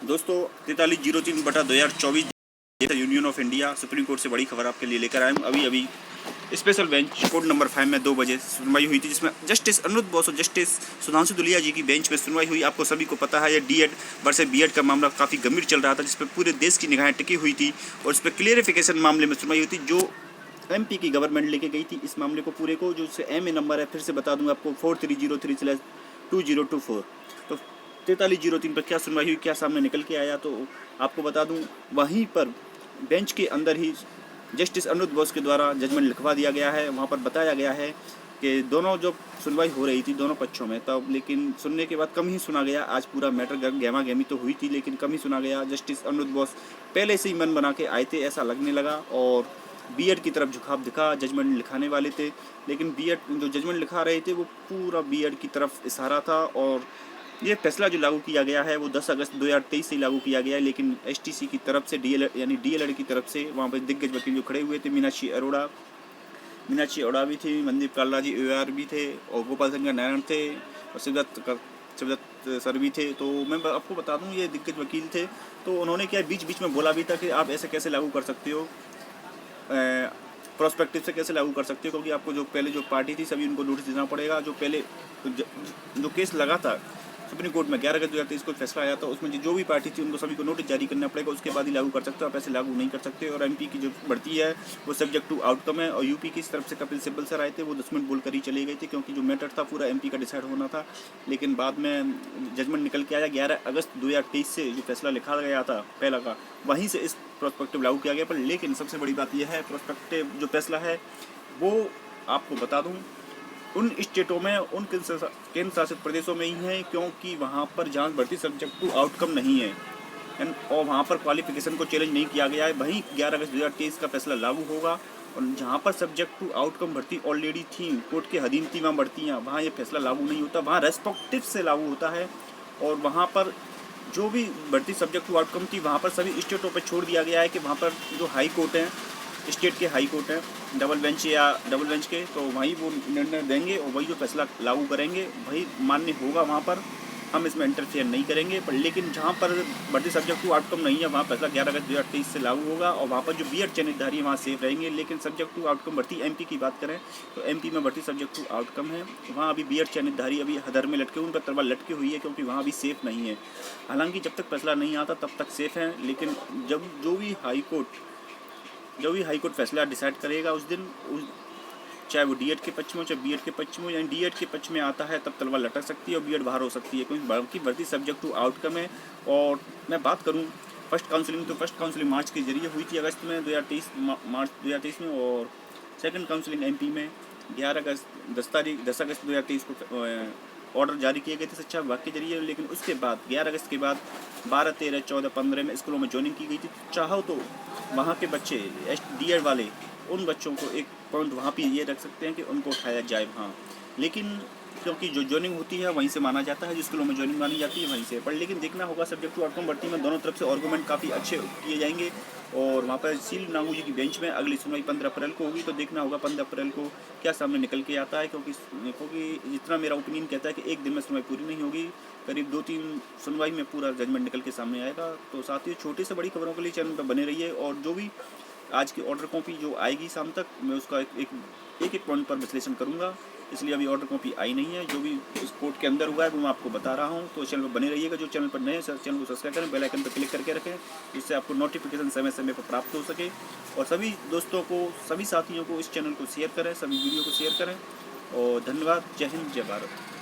दोस्तों 4303/2024 union of India supreme court से बड़ी खबर आपके लिए लेकर आए हूँ। अभी स्पेशल बेंच कोर्ट नंबर 5 में 2 बजे सुनवाई हुई थी, जिसमें जस्टिस अनुरुद्ध बोस और जस्टिस सुधांशु दुलिया जी की बेंच में सुनवाई हुई। आपको सभी को पता है ये डीएड वर्सेस बीएड का मामला काफ़ी गंभीर चल रहा था, जिस पर पूरे देश की निगाहें टिकी हुई थी और इस पर क्लियरिफिकेशन मामले में सुनवाई हुई थी जो एमपी की गवर्नमेंट लेके गई थी। इस मामले को पूरे को जो एमए नंबर है फिर से बता दूंगा आपको 4303/2024। तो 4303 पर क्या सुनवाई हुई, क्या सामने निकल के आया, तो आपको बता दूं वहीं पर बेंच के अंदर ही जस्टिस अनुरुद्ध बोस के द्वारा जजमेंट लिखवा दिया गया है। वहाँ पर बताया गया है कि दोनों जो सुनवाई हो रही थी दोनों पक्षों में, तब लेकिन सुनने के बाद कम ही सुना गया। आज पूरा मैटर गहमा गहमी तो हुई थी लेकिन कम ही सुना गया। जस्टिस अनुरुद्ध बोस पहले से ही मन बना के आए थे, ऐसा लगने लगा, और बीएड की तरफ झुकाव दिखा। जजमेंट लिखाने वाले थे लेकिन बीएड जो जजमेंट लिखा रहे थे वो पूरा बीएड की तरफ इशारा था। और ये फैसला जो लागू किया गया है वो 10 अगस्त 2023 से लागू किया गया है, लेकिन एसटीसी की तरफ से डीएलएड यानी डीएलएड की तरफ से वहाँ पर दिग्गज वकील जो खड़े हुए थे, मीनाक्षी अरोड़ा भी थी, मनदीप काल्ला जी AR भी थे, और गोपाल शंकर नारायण थे, और शिवदत्त सर भी थे। तो मैं आपको बता दूं ये दिग्गज वकील थे। तो उन्होंने क्या बीच बीच में बोला भी था कि आप ऐसे कैसे लागू कर सकते हो, प्रोस्पेक्टिव से कैसे लागू कर सकते हो, क्योंकि आपको जो पहले जो पार्टी थी सभी उनको नोटिस देना पड़ेगा। जो पहले जो केस लगा था सुप्रीम कोर्ट में 11 अगस्त 2023 को फैसला आया था, उसमें जो भी पार्टी थी उनको सभी को नोटिस जारी करना पड़ेगा, उसके बाद ही लागू कर सकते हो, आप ऐसे लागू नहीं कर सकते। और एमपी की जो बढ़ती है वो सब्जेक्ट टू आउटकम है। और यूपी की तरफ से कपिल सिब्बल सर आए थे, वो 10 मिनट बोल कर ही चले गए थे, क्योंकि जो मैटर था पूरा एमपी का डिसाइड होना था। लेकिन बाद में जजमेंट निकल के आया 11 अगस्त 2023 से जो फैसला लिखा गया था पहला का, वहीं से इस प्रोस्पेक्टिव लागू किया गया। पर लेकिन सबसे बड़ी बात यह है प्रोस्पेक्टिव जो फैसला है वो आपको बता दूँ उन स्टेटों में, उन केंद्र शासित प्रदेशों में ही है, क्योंकि वहाँ पर जांच भर्ती सब्जेक्ट टू आउटकम नहीं है और वहाँ पर क्वालिफिकेशन को चैलेंज नहीं किया गया है। वहीं 11 अगस्त 2023 का फैसला लागू होगा। और जहाँ पर सब्जेक्ट टू आउटकम भर्ती ऑलरेडी थी, कोर्ट के अधीन थी, वहाँ भर्तियाँ, वहाँ ये फैसला लागू नहीं होता, वहाँ रेस्पेक्टिव से लागू होता है। और वहाँ पर जो भी भर्ती सब्जेक्ट टू आउटकम थी वहाँ पर सभी स्टेटों पर छोड़ दिया गया है कि वहाँ पर जो हाई कोर्ट हैं, स्टेट के हाई कोर्ट हैं, डबल बेंच के, तो वहीं वो निर्णय देंगे और वही जो फैसला लागू करेंगे वही मान्य होगा। वहाँ पर हम इसमें इंटरफेयर नहीं करेंगे। पर लेकिन जहाँ पर भर्ती सब्जेक्ट टू आउटकम नहीं है वहाँ फैसला 11 अगस्त 2023 से लागू होगा, और वहाँ पर जो बीएड चयनितधारी है वहाँ सेफ रहेंगे। लेकिन सब्जेक्ट टू आउटकम भर्ती एमपी की बात करें तो एमपी में भर्ती सब्जेक्ट टू आउटकम है, वहाँ अभी बीएड चयनितधारी अभी हदर में लटके, उन पर तलवार लटकी हुई है, क्योंकि वहाँ अभी सेफ नहीं है। हालांकि जब तक फैसला नहीं आता तब तक सेफ है, लेकिन जब जो भी हाई कोर्ट फैसला डिसाइड करेगा उस दिन चाहे वो डीएड के पक्ष में चाहे बीएड के पक्ष में, यानी डीएड के पक्ष में आता है तब तलवार लटक सकती है और बीएड बाहर हो सकती है, क्योंकि भर्ती सब्जेक्ट टू आउटकम है। और मैं बात करूं फर्स्ट काउंसलिंग मार्च के जरिए हुई थी अगस्त में 2023 में, और सेकंड काउंसलिंग एमपी में 10 अगस्त 2023 को ऑर्डर जारी किए गए थे शिक्षा विभाग के जरिए। लेकिन उसके बाद 11 अगस्त के बाद 12, 13, 14, 15 में स्कूलों में ज्वाइनिंग की गई थी। चाहो तो वहाँ के बच्चे डीएड वाले उन बच्चों को एक पॉइंट वहाँ पे ये रख सकते हैं कि उनको उठाया जाए वहाँ, लेकिन क्योंकि जो ज्वाइनिंग होती है वहीं से माना जाता है, जो स्कूलों में ज्वाइनिंग मानी जाती है वहीं से। पर लेकिन देखना होगा सब्जेक्ट टू आउटकम भर्ती में दोनों तरफ से आर्गूमेंट काफ़ी अच्छे किए जाएंगे। और वहाँ पर सील नागू जी की बेंच में अगली सुनवाई 15 अप्रैल को होगी, तो देखना होगा 15 अप्रैल को क्या सामने निकल के आता है, क्योंकि जितना मेरा ओपिनियन कहता है कि एक दिन में सुनवाई पूरी नहीं होगी, करीब 2-3 सुनवाई में पूरा जजमेंट निकल के सामने आएगा। तो साथ ही छोटी से बड़ी खबरों के लिए चैनल पर बने रहिए, और जो भी आज की ऑर्डर कॉपी जो आएगी शाम तक मैं उसका एक पॉइंट पर विश्लेषण करूंगा, इसलिए अभी ऑर्डर कॉपी आई नहीं है। जो भी इस कोर्ट के अंदर हुआ है वो मैं आपको बता रहा हूं, तो चैनल पर बने रहिएगा। जो चैनल पर नए हैं चैनल को सब्सक्राइब करें, बेल आइकन पर क्लिक करके रखें, जिससे आपको नोटिफिकेशन समय समय पर प्राप्त हो सके। और सभी दोस्तों को, सभी साथियों को इस चैनल को शेयर करें, सभी वीडियो को शेयर करें। और धन्यवाद। जय हिंद, जय भारत।